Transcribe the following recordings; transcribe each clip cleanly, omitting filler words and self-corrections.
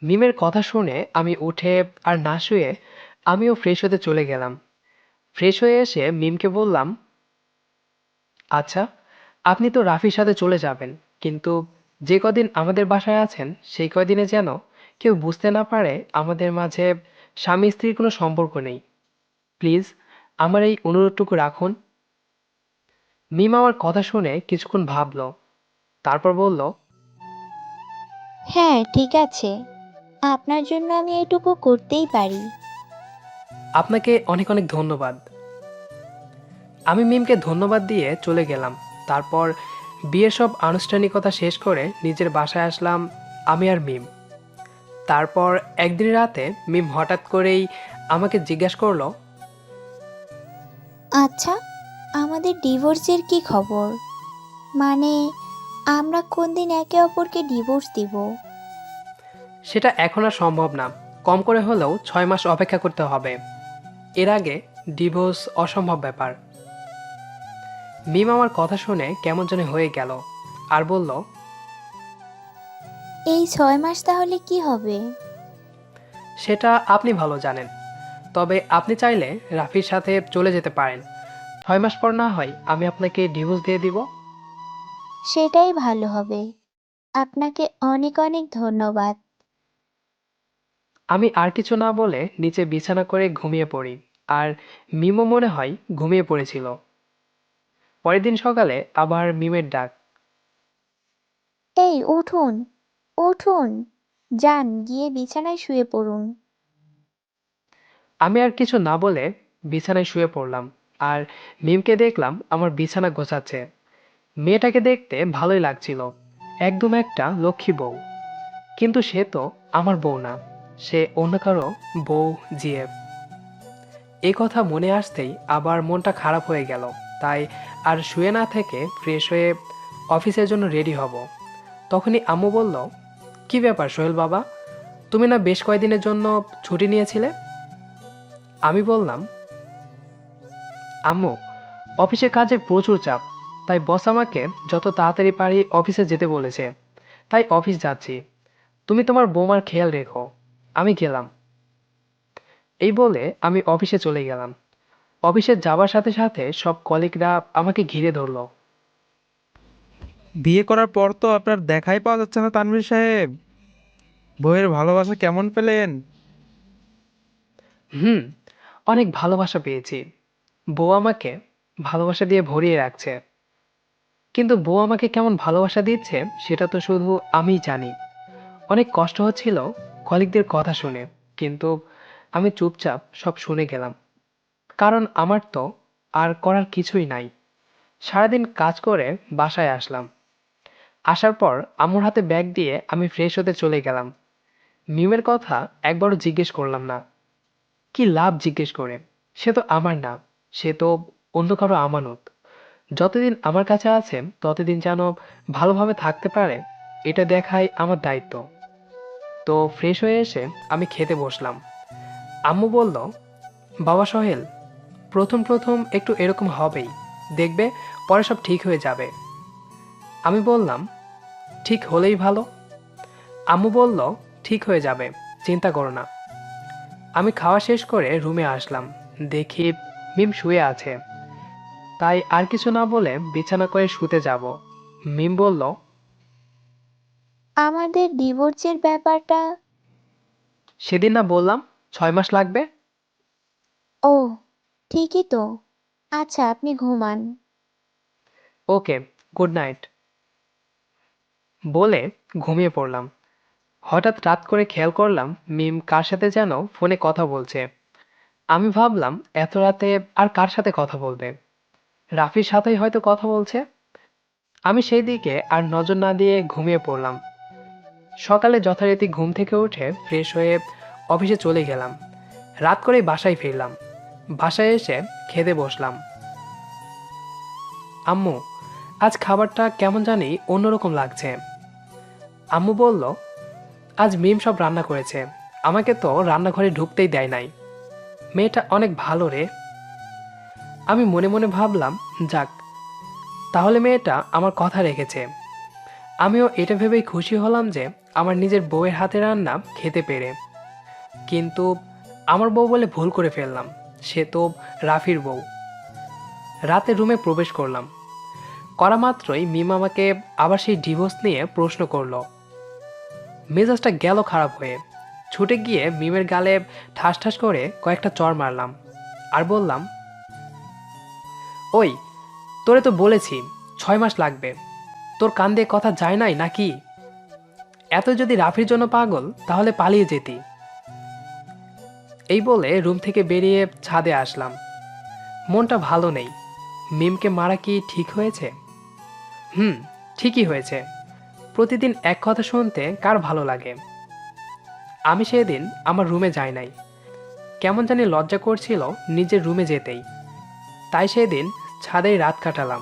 মিমের কথা শুনে আমি উঠে আর না শুয়ে আমিও ফ্রেশ হতে চলে গেলাম। ফ্রেশ হয়ে এসে মিমকে বললাম, আচ্ছা, আপনি তো রাফির সাথে চলে যাবেন, কিন্তু যে কদিন আমাদের বাসায় আছেন সেই কদিনে যেন কেউ বুঝতে না পারে আমাদের মাঝে স্বামী স্ত্রীর কোনো সম্পর্ক নেই। প্লিজ আমার এই অনুরোধটুকু রাখুন। মিম আমার কথা শুনে কিছুক্ষণ ভাবল, তারপর বলল, হ্যাঁ, ঠিক আছে। আপনার জন্য আমি এটুকু করতেই পারি। আপনাকে অনেক অনেক ধন্যবাদ। আমি মিমকে ধন্যবাদ দিয়ে চলে গেলাম। তারপর বিয়ের সব আনুষ্ঠানিকতা শেষ করে নিজের বাসায় আসলাম আমি আর মিম। তারপর একদিন রাতে মিম হঠাৎ করেই আমাকে জিজ্ঞাসা করলো, আচ্ছা, আমাদের ডিভোর্সের কি খবর? মানে, আমরা কোন দিন একে অপরকে ডিভোর্স দিব? সেটা এখন আর সম্ভব না। কম করে হলেও 6 মাস অপেক্ষা করতে হবে। এর আগে ডিভোর্স অসম্ভব ব্যাপার। মিম আমার কথা শুনে কেমন জানি হয়ে গেল আর বলল, এই 6 মাস তাহলে কি হবে? সেটা আপনি ভালো জানেন। তবে আপনি চাইলে রাফির সাথে চলে যেতে পারেন। 6 মাস পর না হয় আমি আপনাকে ডিভোর্স দিয়ে দিব। সেটাই ভালো হবে। আপনাকে অনেক অনেক ধন্যবাদ। আমি আর কিছু না বলে নিচে বিছানা করে ঘুমিয়ে পড়ি। আর মিমও মনে হয় ঘুমিয়ে পড়েছিল। পরের দিন সকালে আবার মিমের ডাক। এই উঠুন, উঠুন, যান গিয়ে বিছানায় শুয়ে পড়ুন। আমি আর কিছু না বলে বিছানায় শুয়ে পড়লাম। আর মিমকে দেখলাম আমার বিছানা গোছাচ্ছে। মেয়েটাকে দেখতে ভালোই লাগছিল, একদম একটা লক্ষ্মী বউ। কিন্তু সে তো আমার বউ না, সে অন্য কারো বউ। জিএফ। এই কথা মনে আসতেই আবার মনটা খারাপ হয়ে গেল। তাই আর শুয়ে না থেকে ফ্রেশ হয়ে অফিসের জন্য রেডি হব। তখনই আম্মু বলল, কি ব্যাপার সোহেল বাবা, তুমি না বেশ কয়েকদিনের জন্য ছুটি নিয়েছিলে? আমি বললাম, আম্মু, অফিসে কাজের প্রচুর চাপ, তাই বস আমাকে যত তাড়াতাড়ি পারি অফিসে যেতে বলেছে, তাই অফিস যাচ্ছি। তুমি তোমার বৌমার খেয়াল রেখো। আমি গেলাম। এই বলে আমি অফিসে চলে গেলাম। অফিসে যাওয়ার সাথে সাথে সব কলিগরা আমাকে ঘিরে ধরলো। বিয়ে করার পর তো আপনার দেখাই পাওয়া যাচ্ছে না তানভীর সাহেব। বইয়ের ভালোবাসা কেমন পেলেন? হুম, অনেক ভালোবাসা পেয়েছি। বউ আমাকে ভালোবাসা দিয়ে ভরিয়ে রাখছে। কিন্তু বউ আমাকে কেমন ভালোবাসা দিচ্ছে সেটা তো শুধু আমিই জানি। অনেক কষ্ট হচ্ছিল কলিগদের কথা শুনে, কিন্তু আমি চুপচাপ সব শুনে গেলাম। কারণ আমার তো আর করার কিছুই নাই। সারাদিন কাজ করে বাসায় আসলাম। আসার পর আম্মুর হাতে ব্যাগ দিয়ে আমি ফ্রেশ হতে চলে গেলাম। মিমের কথা একবারও জিজ্ঞেস করলাম না। কি লাভ জিজ্ঞেস করে? সে তো আমার না, সে তো অন্য কারো আমানত। যতদিন আমার কাছে আছে ততদিন যেন ভালোভাবে থাকতে পারে, এটা দেখাই আমার দায়িত্ব। তো ফ্রেশ হয়ে এসে আমি খেতে বসলাম। আম্মু বলল, বাবা সোহেল, প্রথম প্রথম একটু এরকম হবেই, দেখবে পরে সব ঠিক হয়ে যাবে। আমি বললাম, ঠিক হলেই ভালো। আম্মু বলল, ঠিক হয়ে যাবে, চিন্তা করো না। আমি খাওয়া শেষ করে রুমে আসলাম। দেখি মিম শুয়ে আছে। তাই আর কিছু না বলে বিছানা করে শুতে যাব। মিম বলল, আমাদের ডিভোর্সের ব্যাপারটা। সেদিন না বললাম 6 মাস লাগবে? ও, ঠিকই তো। আচ্ছা, আপনি ঘুমান। ওকে, গুড নাইট বলে ঘুমিয়ে পড়লাম। হঠাৎ রাত করে খেয়াল করলাম মিম কার সাথে যেন ফোনে কথা বলছে। আমি ভাবলাম এত রাতে আর কার সাথে কথা বলবে, রাফির সাথেই হয়তো কথা বলছে। আমি সেই দিকে আর নজর না দিয়ে ঘুমিয়ে পড়লাম। সকালে যথারীতি ঘুম থেকে উঠে ফ্রেশ হয়ে অফিসে চলে গেলাম। রাত করেই বাসায় ফিরলাম। বাসায় এসে খেতে বসলাম। আম্মু, আজ খাবারটা কেমন জানি অন্যরকম লাগছে। আম্মু বলল, আজ মিম সব রান্না করেছে, আমাকে তো রান্নাঘরে ঢুকতেই দেয় নাই। মেয়েটা অনেক ভালো রে। আমি মনে মনে ভাবলাম, যাক, তাহলে মেয়েটা আমার কথা রেখেছে। আমিও এটা ভেবেই খুশি হলাম যে আমার নিজের বউয়ের হাতে রান্না খেতে পেরে। কিন্তু আমার বউ বলে ভুল করে ফেললাম, সে তো রাফির বউ। রাতে রুমে প্রবেশ করলাম, করা মাত্রই মিম আমাকে আবার সেই ডিভোর্স নিয়ে প্রশ্ন করলো। মেজাজটা গেল খারাপ হয়ে, ছুটে গিয়ে মিমের গালে ঠাস ঠাস করে কয়েকটা চড় মারলাম আর বললাম, ওই, তোরে তো বলেছি 6 মাস লাগবে, তোর কান দিয়ে কথা যায় নাই নাকি? এত যদি রাফির জন্য পাগল তাহলে পালিয়ে যেতি। এই বলে রুম থেকে বেরিয়ে ছাদে আসলাম। মনটা ভালো নেই। মিমকে মারা কি ঠিক হয়েছে? ঠিকই হয়েছে। প্রতিদিন এক কথা শুনতে কার ভালো লাগে? আমি সেদিন আমার রুমে যাই নাই, কেমন জানি লজ্জা করছিল নিজের রুমে যেতেই। তাই সেদিন ছাদেই রাত কাটালাম।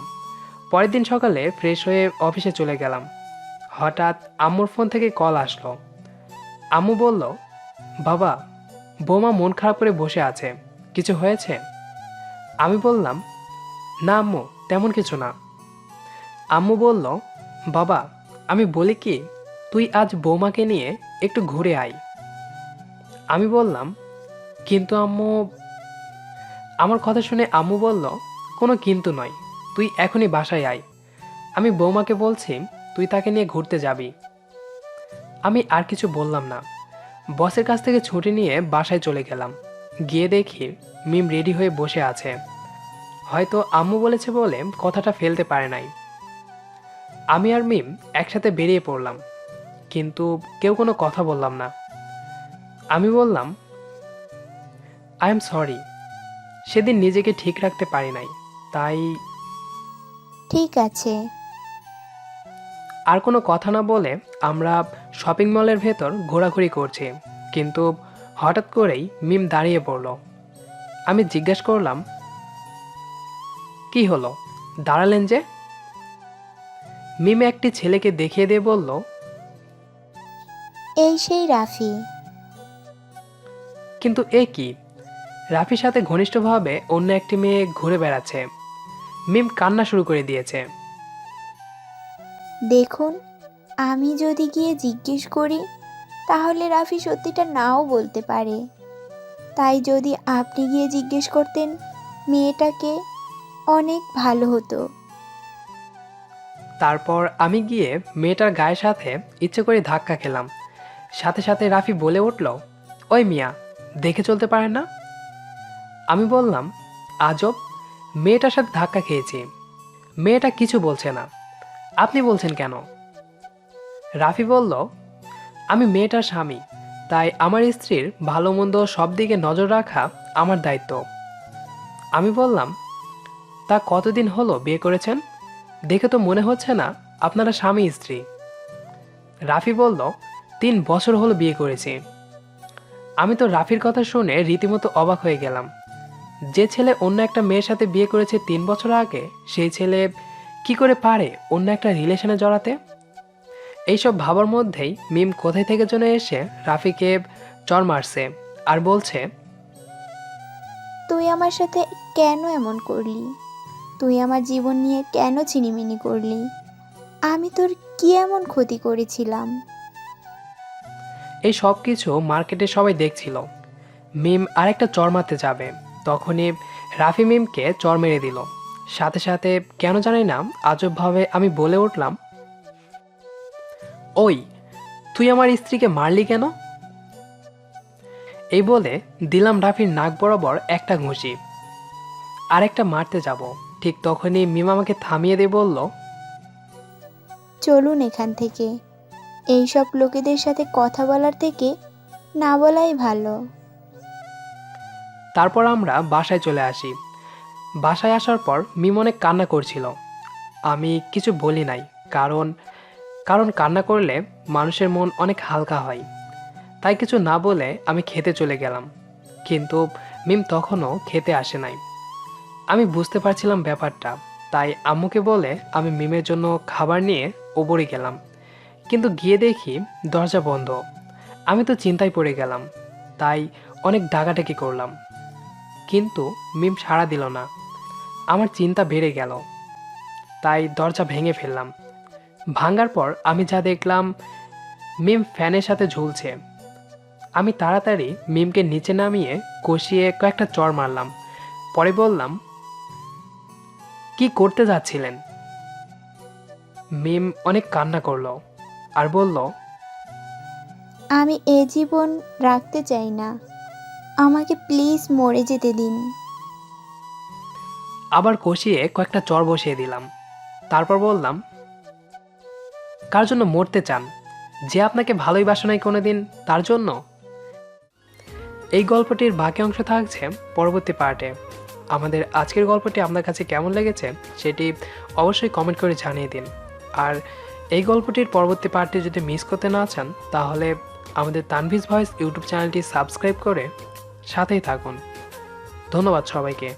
পরের দিন সকালে ফ্রেশ হয়ে অফিসে চলে গেলাম। হঠাৎ আম্মুর ফোন থেকে কল আসলো। আম্মু বলল, বাবা, বৌমা মন খারাপ করে বসে আছে, কিছু হয়েছে? আমি বললাম, না আম্মু, তেমন কিছু না। আম্মু বলল, বাবা, আমি বলি কি, তুই আজ বৌমাকে নিয়ে একটু ঘুরে আয়। আমি বললাম, কিন্তু আম্মু। আমার কথা শুনে আম্মু বলল, কোনো কিন্তু নয়, তুই এখনই বাসায় আয়। আমি বৌমাকে বলছি তুই তাকে নিয়ে ঘুরতে যাবি। আমি আর কিছু বললাম না। বসের কাছ থেকে ছুটি নিয়ে বাসায় চলে গেলাম। গিয়ে দেখি মিম রেডি হয়ে বসে আছে। হয়তো আম্মু বলেছে বলে কথাটা ফেলতে পারে নাই। আমি আর মিম একসাথে বেরিয়ে পড়লাম, কিন্তু কেউ কোনো কথা বললাম না। আমি বললাম, আই এম সরি, সেদিন নিজেকে ঠিক রাখতে পারি নাই, তাই। ঠিক আছে। আর কোনো কথা না বলে আমরা শপিং মলের ভেতর ঘোরাঘুরি করছি, কিন্তু হঠাৎ করেই মিম দাঁড়িয়ে পড়ল। আমি জিজ্ঞেস করলাম, কি হলো, দাঁড়ালেন যে? মিম একটি ছেলেকে দেখিয়ে দিয়ে বলল, এই সেই রাফি। কিন্তু এ কি? রাফির সাথে ঘনিষ্ঠভাবে অন্য একটি মেয়ে ঘুরে বেড়াচ্ছে। মিম কান্না শুরু করে দিয়েছে। দেখুন, আমি যদি গিয়ে জিজ্ঞেস করি তাহলে রাফি সত্যিটা নাও বলতে পারে। তাই যদি আপনি গিয়ে জিজ্ঞেস করতেন মেয়েটাকে, অনেক ভালো হতো। তারপর আমি গিয়ে মেয়েটার গায়ের সাথে ইচ্ছে করে ধাক্কা খেলাম। সাথে সাথে রাফি বলে উঠল, ওই মিয়া, দেখে চলতে পারেন না? আমি বললাম, আজব, মেয়েটার সাথে ধাক্কা খেয়েছি, মেয়েটা কিছু বলছে না, আপনি বলছেন কেন? রাফি বলল, আমি মেয়েটার স্বামী, তাই আমার স্ত্রীর ভালো মন্দ সব দিকে নজর রাখা আমার দায়িত্ব। আমি বললাম, তা কতদিন হলো বিয়ে করেছেন? দেখে তো মনে হচ্ছে না আপনারা স্বামী স্ত্রী। রাফি বলল, 3 বছর হলো বিয়ে করেছি। আমি তো রাফির কথা শুনে রীতিমতো অবাক হয়ে গেলাম। যে ছেলে অন্য একটা মেয়ের সাথে বিয়ে করেছে 3 বছর আগে, সেই ছেলে কি করে পারে অন্য একটা রিলেশনে জড়াতে? এইসব ভাবার মধ্যেই মিম কোথায় থেকে যেন এসে রাফিকে চর মারছে আর বলছে, তুই আমার সাথে কেন এমন করলি? তুই আমার জীবন নিয়ে কেন ছিনিমিনি করলি? আমি তোর কি এমন ক্ষতি করেছিলাম? এই সব কিছু মার্কেটে সবাই দেখছিল। মিম আরেকটা চর মারতে যাবে, তখনই রাফি মিমকে চর মেরে দিল। সাথে সাথে কেন জানি না আজবভাবে আমি বলে উঠলাম, ওই, তুই আমার স্ত্রীকে মারলি কেন? এই বলে দিলাম রাফির নাক বরাবর একটা ঘুষি। আরেকটা মারতে যাব, ঠিক তখনই মিম আমাকে থামিয়ে দিয়ে বলল, চলুন এখান থেকে। এইসব লোকেদের সাথে কথা বলার থেকে না বলাই ভালো। তারপর আমরা বাসায় চলে আসি। বাসায় আসার পর মিম অনেক কান্না করছিল। আমি কিছু বলি নাই, কারণ কারণ কান্না করলে মানুষের মন অনেক হালকা হয়। তাই কিছু না বলে আমি খেতে চলে গেলাম, কিন্তু মিম তখনও খেতে আসে নাই। আমি বুঝতে পারছিলাম ব্যাপারটা, তাই আম্মুকে বলে আমি মিমের জন্য খাবার নিয়ে ওপরে গেলাম, কিন্তু গিয়ে দেখি দরজা বন্ধ। আমি তো চিন্তায় পড়ে গেলাম, তাই অনেক ডাকাডাকি করলাম, কিন্তু মিম সাড়া দিল না। আমার চিন্তা বেড়ে গেল, তাই দরজা ভেঙে ফেললাম। ভাঙার পর আমি যা দেখলাম, মিম ফ্যানের সাথে ঝুলছে। আমি তাড়াতাড়ি মিমকে নিচে নামিয়ে কষিয়ে কয়েকটা চড় মারলাম। পরে বললাম, কি করতে যাচ্ছিলেন? মিম অনেক কান্না করলো আর বলল, আমি এ জীবন রাখতে চাই না, আমাকে প্লিজ মরে যেতে দিন। আবার কষিয়ে কয়েকটা চড় বসিয়ে দিলাম। তারপর বললাম, কার জন্য মরতে চান? যে আপনাকে ভালোই বাসে নাই কোনোদিন, তার জন্য? এই গল্পটির বাকি অংশ থাকছে পরবর্তী পার্টে। আমাদের আজকের গল্পটি আপনার কাছে কেমন লেগেছে সেটি অবশ্যই কমেন্ট করে জানিয়ে দিন। আর এই গল্পটির পরবর্তী পার্টটি যদি মিস করতে না চান তাহলে আমাদের তানভীজ ভয়েস ইউটিউব চ্যানেলটি সাবস্ক্রাইব করে সাথেই থাকুন। ধন্যবাদ সবাইকে।